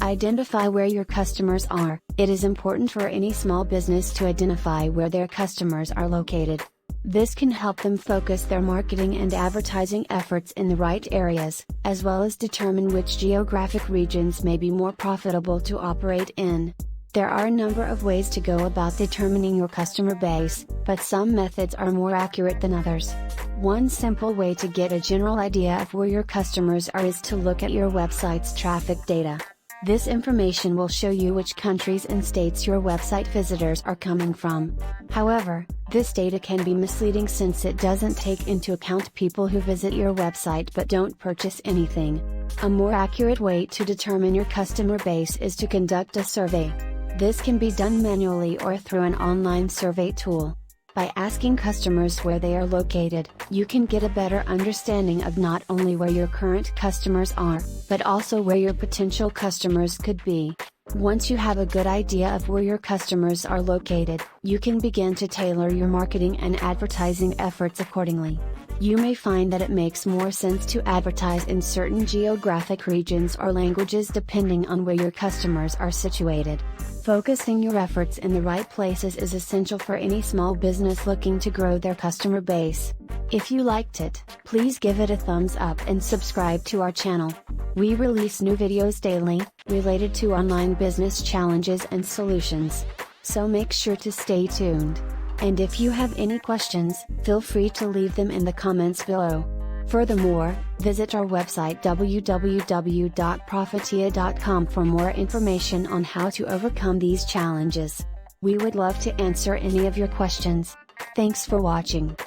Identify where your customers are. It is important for any small business to identify where their customers are located. This can help them focus their marketing and advertising efforts in the right areas, as well as determine which geographic regions may be more profitable to operate in. There are a number of ways to go about determining your customer base, but some methods are more accurate than others. One simple way to get a general idea of where your customers are is to look at your website's traffic data. This information will show you which countries and states your website visitors are coming from. However, this data can be misleading since it doesn't take into account people who visit your website but don't purchase anything. A more accurate way to determine your customer base is to conduct a survey. This can be done manually or through an online survey tool. By asking customers where they are located, you can get a better understanding of not only where your current customers are, but also where your potential customers could be. Once you have a good idea of where your customers are located, you can begin to tailor your marketing and advertising efforts accordingly. You may find that it makes more sense to advertise in certain geographic regions or languages depending on where your customers are situated. Focusing your efforts in the right places is essential for any small business looking to grow their customer base. If you liked it, please give it a thumbs up and subscribe to our channel. We release new videos daily, related to online business challenges and solutions. So make sure to stay tuned. And if you have any questions, feel free to leave them in the comments below. Furthermore, visit our website www.profitiya.com for more information on how to overcome these challenges. We would love to answer any of your questions. Thanks for watching.